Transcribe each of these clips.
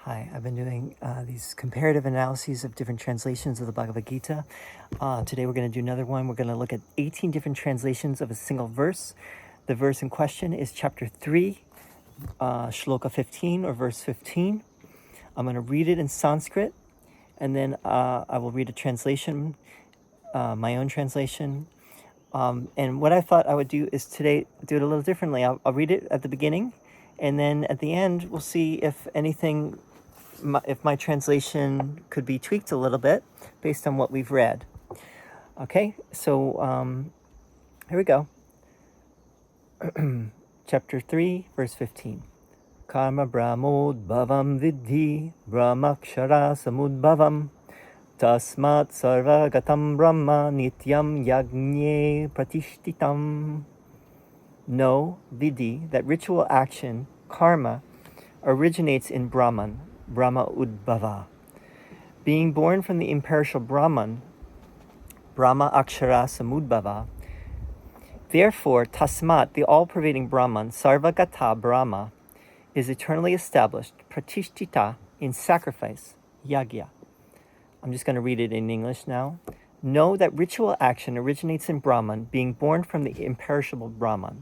Hi, I've been doing these comparative analyses of different translations of the Bhagavad Gita. Today we're going to do another one. We're going to look at 18 different translations of a single verse. The verse in question is chapter 3, shloka 15 or verse 15. I'm going to read it in Sanskrit, and then I will read a translation, my own translation. And what I thought I would do is today do it a little differently. I'll read it at the beginning, and then at the end we'll see if anything, if my translation could be tweaked a little bit based on what we've read. Okay, so here we go. Chapter 3, verse 15. Karma brahmodbhavam viddhi brahmākṣhara-samudbhavam tasmāt sarva-gataṁ brahma nityam yajñe pratiṣhṭhitam. Know, viddhi, that ritual action, karma, originates in Brahman, brahmodbhavaṁ. Being born from the imperishable Brahman, brahmākṣhara-samudbhavam. Therefore, tasmāt, the all-pervading Brahman, sarva-gataṁ Brahma, is eternally established, pratiṣhṭhitam, in sacrifice, yajñe. I'm just going to read it in English now. Know that ritual action originates in Brahman, being born from the imperishable Brahman.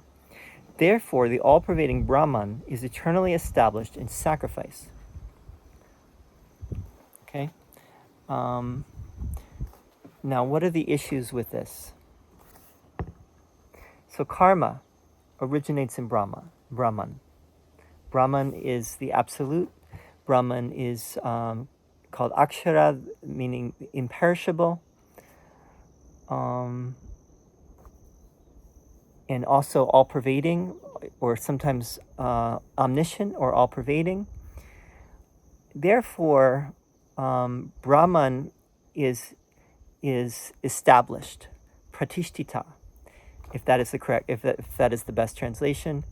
Therefore, the all-pervading Brahman is eternally established in sacrifice. Okay? Now, what are the issues with this? So, karma originates in Brahman. Brahman is the absolute. Brahman is called akṣhara, meaning imperishable. And also all-pervading, or sometimes omniscient or all-pervading. Therefore, Brahman is established, pratiṣhṭhitam, if that is the best translation,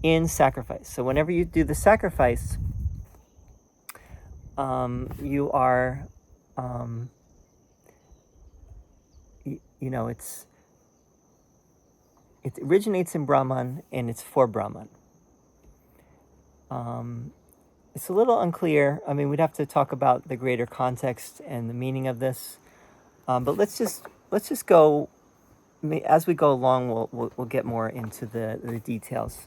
in sacrifice. So whenever you do the sacrifice, you are, it originates in Brahman and it's for Brahman. It's a little unclear. I mean, we'd have to talk about the greater context and the meaning of this. But let's just go, as we go along, we'll get more into the details.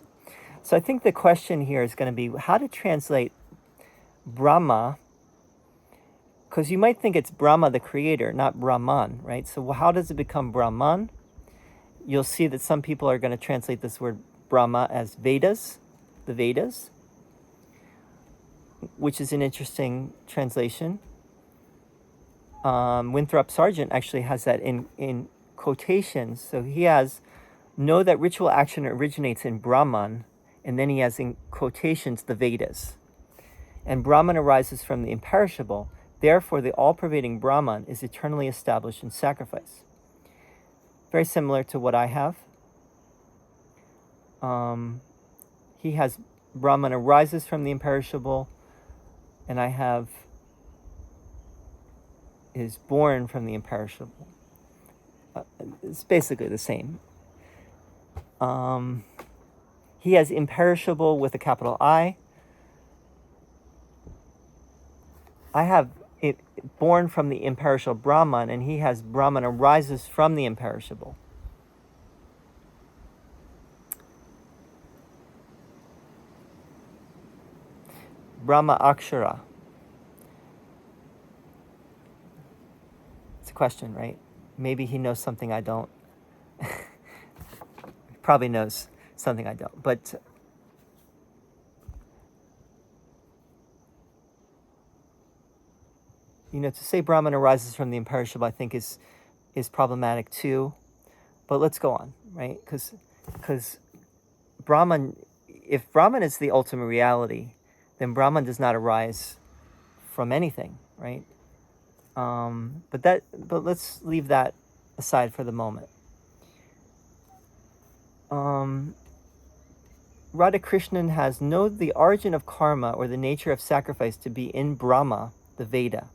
So I think the question here is going to be how to translate Brahma, because you might think it's Brahma the creator, not Brahman, right? So how does it become Brahman? You'll see that some people are going to translate this word Brahma as Vedas, the Vedas, which is an interesting translation. Winthrop Sargent actually has that in quotations. So he has, know that ritual action originates in Brahman, and then he has in quotations the Vedas. And Brahman arises from the imperishable. Therefore, the all-pervading Brahman is eternally established in sacrifice. Very similar to what I have. He has Brahman arises from the imperishable, and I have is born from the imperishable. It's basically the same. He has imperishable with a capital I. I have it born from the imperishable Brahman, and he has Brahman arises from the imperishable. Brahmākṣhara. It's a question, right? Maybe he knows something I don't. He probably knows something I don't. But to say Brahman arises from the imperishable, I think is problematic too. But let's go on, right? Because Brahman, if Brahman is the ultimate reality, then Brahman does not arise from anything, right? But let's leave that aside for the moment. Radhakrishnan has known the origin of karma or the nature of sacrifice to be in Brahma, the Veda.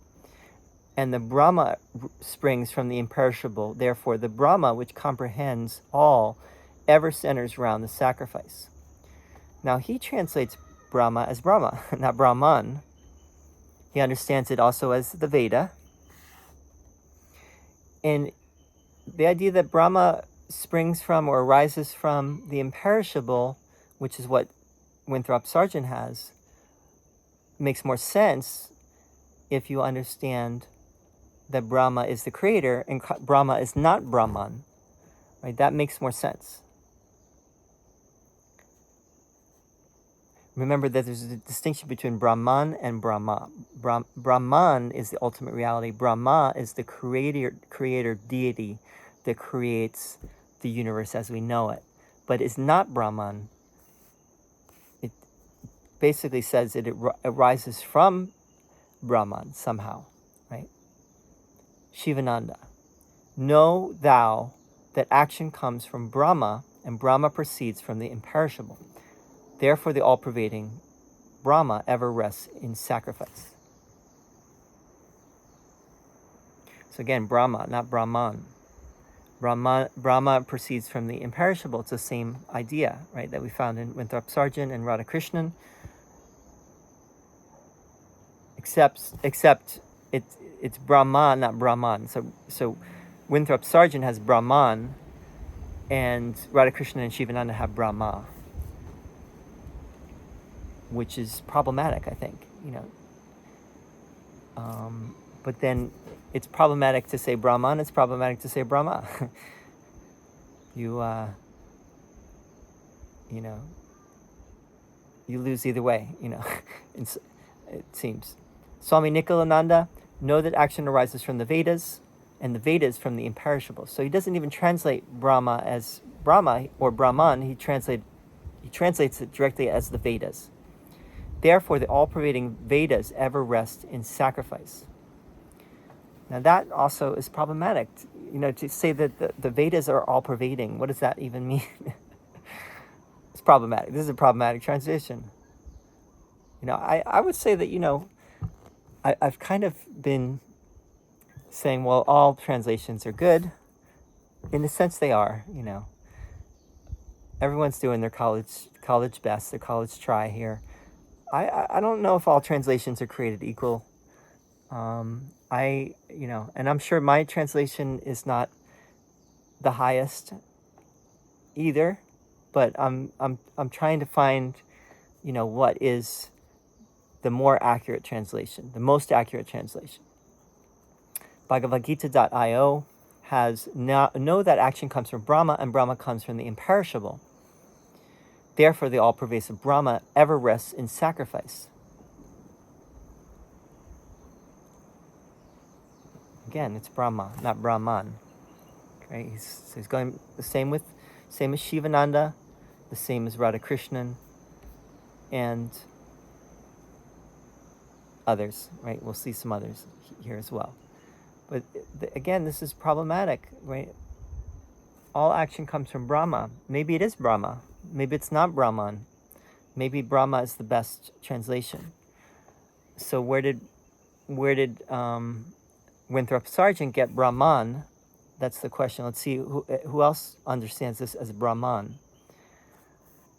And the Brahma springs from the imperishable. Therefore, the Brahma, which comprehends all, ever centers around the sacrifice. Now, he translates Brahma as Brahma, not Brahman. He understands it also as the Veda. And the idea that Brahma springs from or arises from the imperishable, which is what Winthrop Sargent has, makes more sense if you understand that Brahma is the creator and Brahma is not Brahman. Right? That makes more sense. Remember that there's a distinction between Brahman and Brahma. Brahman is the ultimate reality. Brahma is the creator deity that creates the universe as we know it. But it's not Brahman. It basically says that it arises from Brahman somehow, right? Shivananda, know thou that action comes from Brahma, and Brahma proceeds from the imperishable. Therefore, the all-pervading Brahma ever rests in sacrifice. So again, Brahma, not Brahman. Brahma proceeds from the imperishable. It's the same idea, right, that we found in Winthrop Sargent and Radhakrishnan. Except it's Brahman, not Brahman. So Winthrop Sargent has Brahman, and Radhakrishnan and Shivananda have Brahma, which is problematic, I think, but then it's problematic to say Brahman, it's problematic to say Brahma. You lose either way, it seems. Swami Nikhilananda, know that action arises from the Vedas, and the Vedas from the imperishable. So he doesn't even translate Brahma as Brahma or Brahman, he translates it directly as the Vedas. Therefore, the all-pervading Vedas ever rest in sacrifice. Now that also is problematic. To say that the Vedas are all-pervading, what does that even mean? It's problematic. This is a problematic transition. I would say that, I've kind of been saying, well, all translations are good. In a sense, they are, Everyone's doing their college best, their college try here. I don't know if all translations are created equal. And I'm sure my translation is not the highest either, but I'm trying to find, what is the more accurate translation, the most accurate translation. Bhagavad Gita.io has know that action comes from Brahma, and Brahma comes from the imperishable. Therefore, the all-pervasive Brahma ever rests in sacrifice. Again, it's Brahma, not Brahman. Okay, he's going the same as Shivananda, the same as Radhakrishnan, and others. Right, we'll see some others here as well. But again, this is problematic. Right, all action comes from Brahma. Maybe it is Brahma. Maybe it's not Brahman. Maybe Brahma is the best translation. So where did Winthrop Sargent get Brahman? That's the question. Let's see who else understands this as Brahman.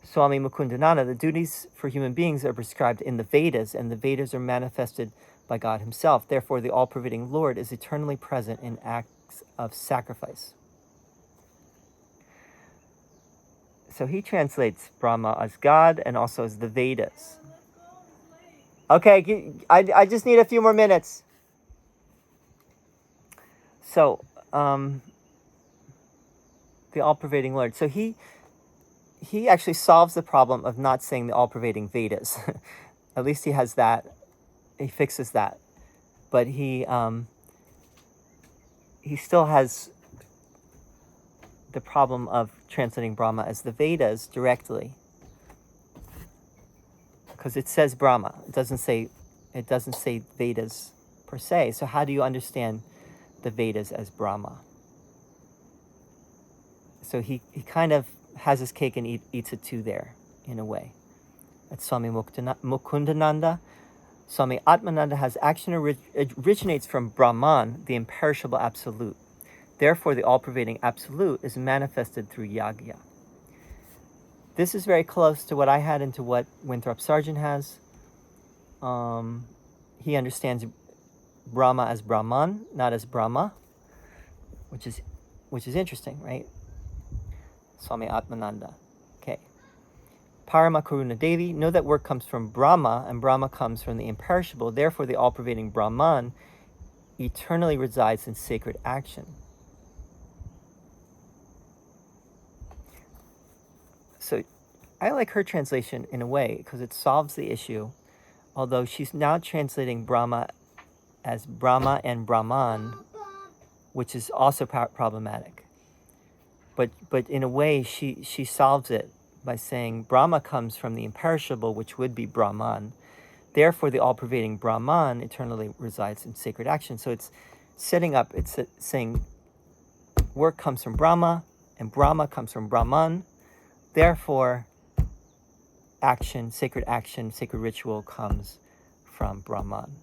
Swami Mukundananda, the duties for human beings are prescribed in the Vedas, and the Vedas are manifested by God himself. Therefore, the all-pervading Lord is eternally present in acts of sacrifice. So he translates Brahma as God and also as the Vedas. Okay, I just need a few more minutes. So, the all-pervading Lord. So he actually solves the problem of not saying the all-pervading Vedas. At least he has that. He fixes that. But he still has the problem of translating Brahma as the Vedas directly, because it says Brahma. It doesn't say Vedas per se. So how do you understand the Vedas as Brahma? So he kind of has his cake and eats it too there, in a way. That's Swami Mukundananda. Swami Atmananda has action originates from Brahman, the imperishable absolute. Therefore, the all-pervading absolute is manifested through yajña. This is very close to what I had and to what Winthrop Sargent has. he understands Brahma as Brahman, not as Brahma, which is interesting, right? Swami Atmananda. Okay. Parama Karuna Devi, know that work comes from Brahma, and Brahma comes from the imperishable. Therefore, the all-pervading Brahman eternally resides in sacred action. So I like her translation in a way because it solves the issue, although she's now translating Brahma as Brahma and Brahman, which is also problematic. But in a way, she solves it by saying Brahma comes from the imperishable, which would be Brahman. Therefore, the all-pervading Brahman eternally resides in sacred action. So it's setting up, it's saying work comes from Brahma, and Brahma comes from Brahman. Therefore, action, sacred ritual comes from Brahman.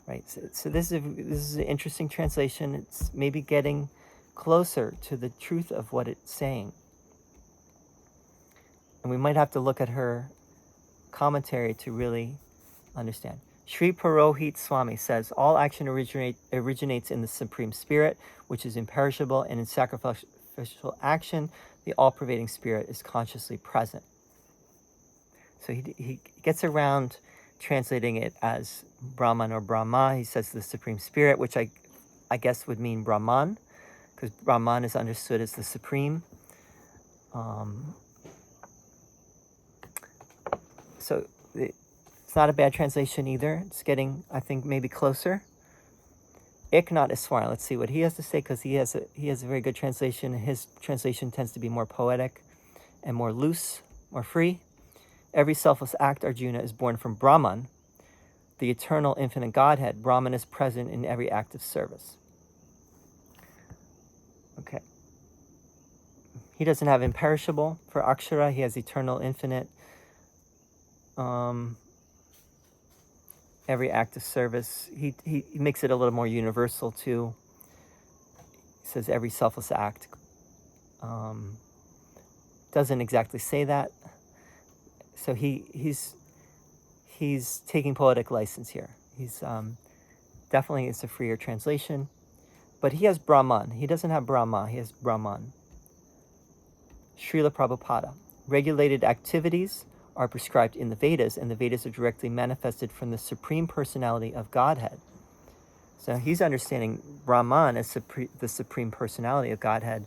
Right? So this is an interesting translation. It's maybe getting closer to the truth of what it's saying. And we might have to look at her commentary to really understand. Sri Purohit Swami says, all action originates in the Supreme Spirit, which is imperishable, and in sacrificial action, the all-pervading Spirit is consciously present. So he gets around translating it as Brahman or Brahma. He says the Supreme Spirit, which I guess would mean Brahman, because Brahman is understood as the Supreme. So it's not a bad translation either. It's getting, I think, maybe closer. Eknath Iswaran, let's see what he has to say, because he has a very good translation. His translation tends to be more poetic and more loose, more free. Every selfless act, Arjuna, is born from Brahman, the eternal infinite Godhead. Brahman is present in every act of service. Okay. He doesn't have imperishable for akṣhara. He has eternal infinite. Every act of service. He makes it a little more universal too. He says every selfless act. Doesn't exactly say that. So he's taking poetic license here. He's definitely, it's a freer translation. But he has Brahman. He doesn't have Brahma. He has Brahman. Srila Prabhupada. Regulated activities are prescribed in the Vedas, and the Vedas are directly manifested from the Supreme Personality of Godhead. So he's understanding Brahman as the Supreme Personality of Godhead.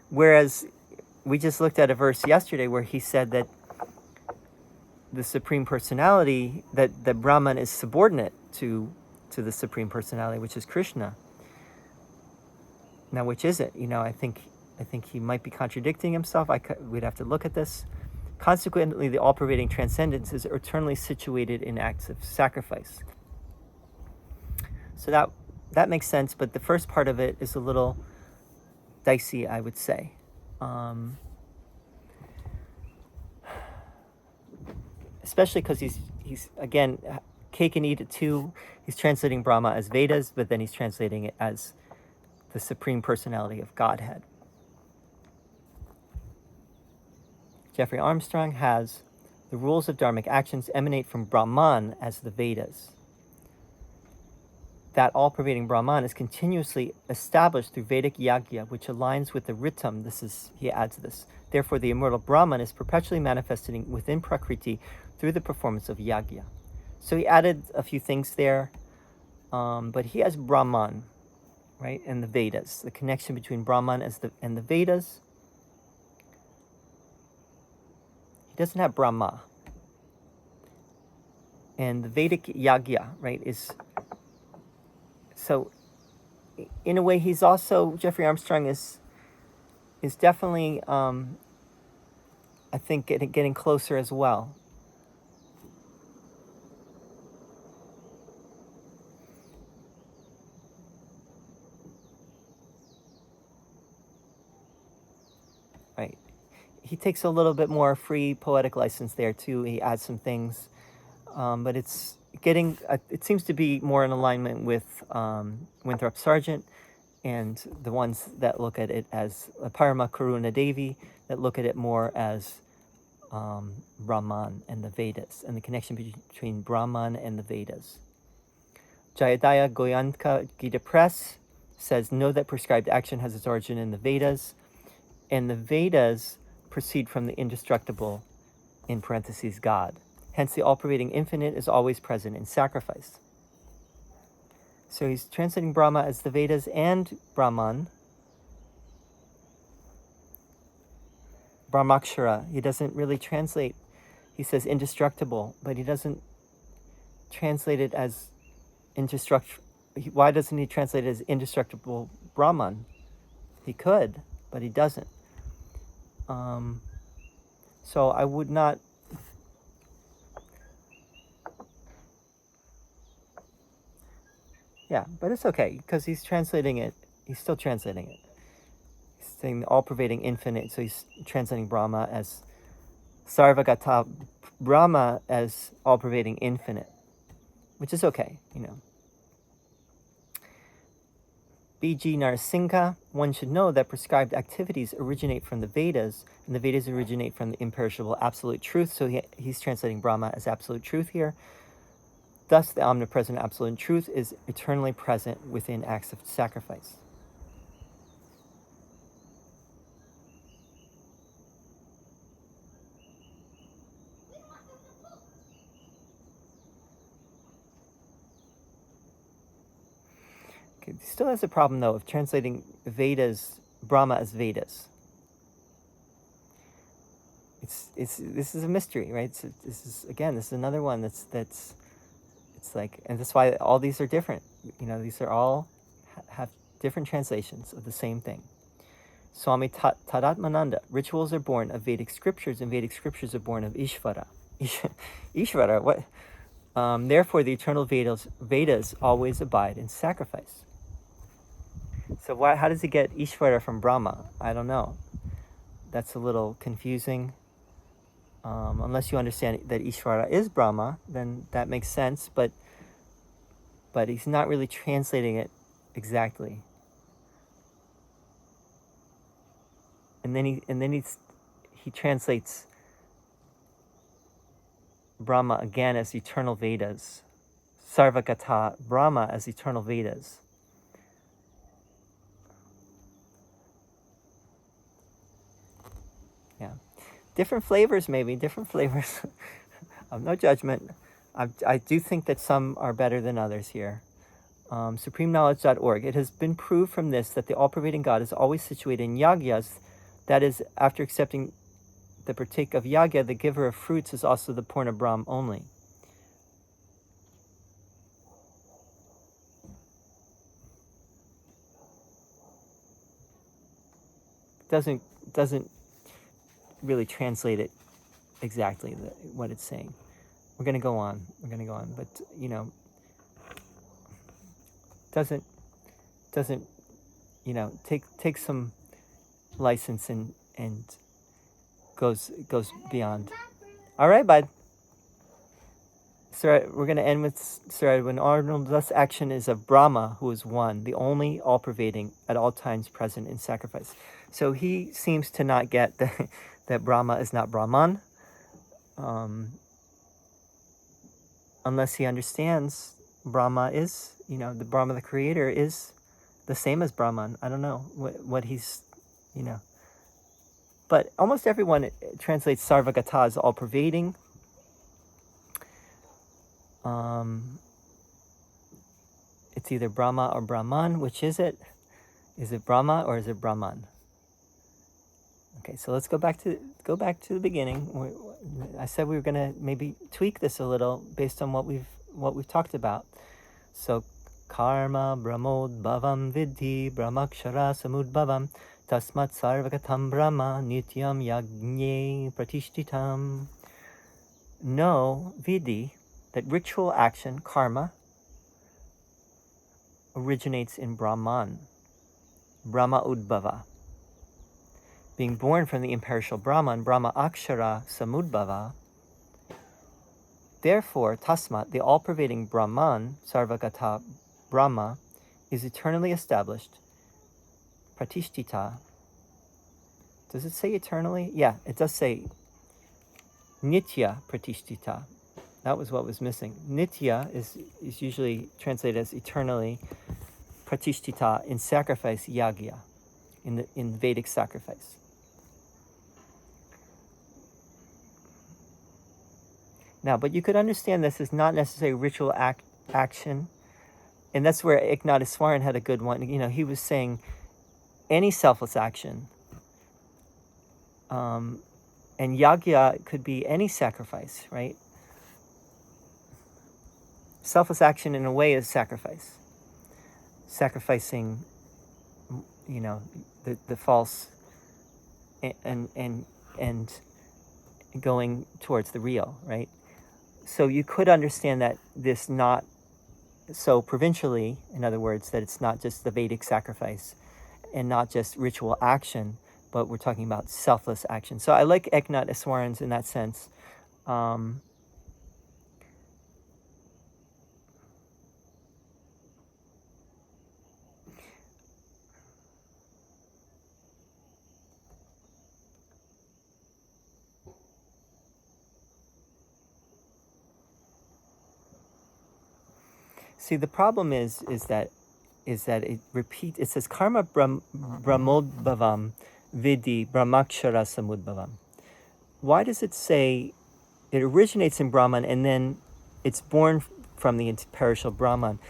Whereas we just looked at a verse yesterday where he said that the Supreme Personality, that Brahman is subordinate to the Supreme Personality, which is Krishna. Now, which is it? I think he might be contradicting himself. We'd have to look at this. Consequently, the all-pervading transcendence is eternally situated in acts of sacrifice. So that makes sense, but the first part of it is a little dicey, I would say. Especially because he's again, cake and eat it too. He's translating Brahma as Vedas, but then he's translating it as the Supreme Personality of Godhead. Jeffrey Armstrong has, the rules of dharmic actions emanate from Brahman as the Vedas. That all-pervading Brahman is continuously established through Vedic yajñe, which aligns with the ritam. He adds this. Therefore, the immortal Brahman is perpetually manifesting within Prakriti through the performance of yajña. So he added a few things there, but he has Brahman, right, and the Vedas, the connection between Brahman and the Vedas. He doesn't have Brahma. And the Vedic yajña, right, is... So, in a way, he's also... Jeffrey Armstrong is definitely, I think, getting closer as well. Right. He takes a little bit more free poetic license there too. He adds some things, but it's getting. It seems to be more in alignment with Winthrop Sargent and the ones that look at it as Parama Karuna Devi, that look at it more as Brahman and the Vedas, and the connection between Brahman and the Vedas. Jayadaya Goyanka Gita Press says, know that prescribed action has its origin in the Vedas, and the Vedas proceed from the indestructible, in parentheses, God. Hence, the all-pervading infinite is always present in sacrifice. So he's translating Brahma as the Vedas and Brahman. Brahmākṣhara. He doesn't really translate. He says indestructible, but he doesn't translate it as indestructible. Why doesn't he translate it as indestructible Brahman? He could, but he doesn't. So I would not. Yeah, but it's okay because he's translating it. He's still translating it. He's saying the all-pervading infinite. So he's translating Brahma as sarva-gataṁ, Brahma as all-pervading infinite, which is okay, B.G. Narasimha, one should know that prescribed activities originate from the Vedas, and the Vedas originate from the imperishable absolute truth. So he's translating Brahma as absolute truth here. Thus, the omnipresent absolute truth is eternally present within acts of sacrifice. Okay, he still has a problem, though, of translating Vedas, Brahma as Vedas. This is a mystery, right? So this is another one that's it's like, and that's why all these are different. These are all have different translations of the same thing. Swami Tadatmananda, rituals are born of Vedic scriptures, and Vedic scriptures are born of Ishvara. Ishvara, what? Therefore, the eternal Vedas always abide in sacrifice. So how does he get Ishvara from Brahma? I don't know. That's a little confusing. Unless you understand that Ishvara is Brahma, then that makes sense. But he's not really translating it exactly. And then he translates Brahma again as eternal Vedas, sarva-gataṁ, Brahma as eternal Vedas. Yeah, different flavors, maybe different flavors. No judgment. I do think that some are better than others here. SupremeKnowledge.org. It has been proved from this that the all-pervading God is always situated in yajñas. That is, after accepting the partake of yajña, the giver of fruits is also the Purna Brahm only. Doesn't really translate it exactly what it's saying. We're going to go on, but doesn't take some license and goes beyond. All right, bud. So we're going to end with when Arnold, thus action is of Brahma, who is one, the only all-pervading, at all times present in sacrifice. So he seems to not get that Brahma is not Brahman, unless he understands Brahma is, the Brahma, the creator, is the same as Brahman. I don't know what he's, But almost everyone translates sarva-gata as all-pervading. It's either Brahma or Brahman. Which is it? Is it Brahma or is it Brahman? Okay, so let's go back to the beginning. I said we were going to maybe tweak this a little based on what we've talked about. So karma brahmodbhavam viddhi brahmākṣhara-samudbhavam tasmāt sarva-gataṁ brahma nityam yajñe pratiṣhṭhitam. Know, viddhi, that ritual action, karma, originates in Brahman, brahmodbhavaṁ. Being born from the imperishable Brahman, brahmākṣhara-samudbhavam. Therefore, tasmāt, the all-pervading Brahman, sarva-gata Brahma, is eternally established. Pratiṣhṭhita. Does it say eternally? Yeah, it does say nitya pratiṣhṭhita. That was what was missing. Nitya is usually translated as eternally, pratiṣhṭhita, in sacrifice, yajñe, in Vedic sacrifice. Now, but you could understand this as not necessarily ritual action, and that's where Eknatheswaran had a good one. You know, he was saying any selfless action, and yajña could be any sacrifice, right? Selfless action in a way is sacrifice. Sacrificing, you know, the false and going towards the real, right? So you could understand that this not so provincially, in other words, that it's not just the Vedic sacrifice and not just ritual action, but we're talking about selfless action. So I like Eknatheswaran's in that sense. See, the problem is that it repeats. It says karma brahmodbhavam viddhi brahmākṣhara-samudbhavam. Why does it say it originates in Brahman and then it's born from the imperishable Brahman?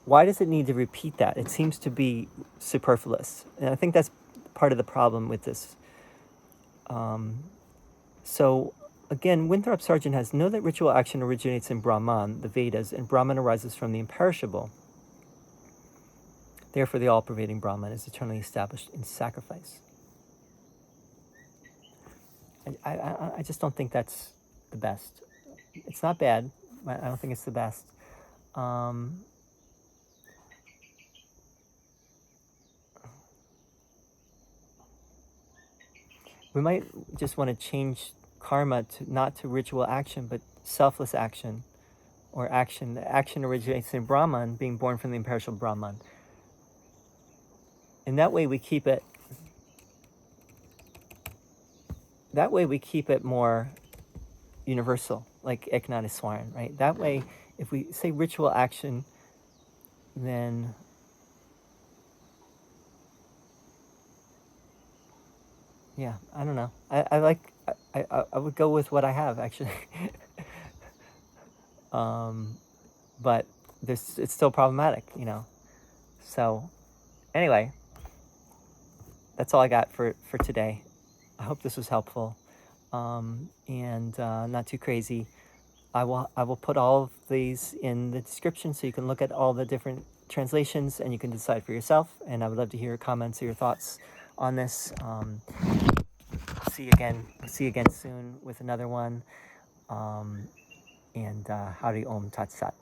Why does it need to repeat that? It seems to be superfluous, and I think that's part of the problem with this. So again, Winthrop Sargent has know that ritual action originates in Brahman, the Vedas, and Brahman arises from the imperishable. Therefore, the all-pervading Brahman is eternally established in sacrifice. I just don't think that's the best. It's not bad. I don't think it's the best. We might just want to change karma to not to ritual action, but selfless action, or action. The action originates in Brahman, being born from the imperishable Brahman. And that way we keep it. That way we keep it more universal, like Eknatheswaran, right? That way, if we say ritual action, then yeah, I don't know. I would go with what I have, actually. But it's still problematic, you know. So anyway, that's all I got for today. I hope this was helpful, and not too crazy. I will put all of these in the description so you can look at all the different translations and you can decide for yourself. And I would love to hear your comments or your thoughts on this. See you again soon with another one. And Hari Om Tat Sat.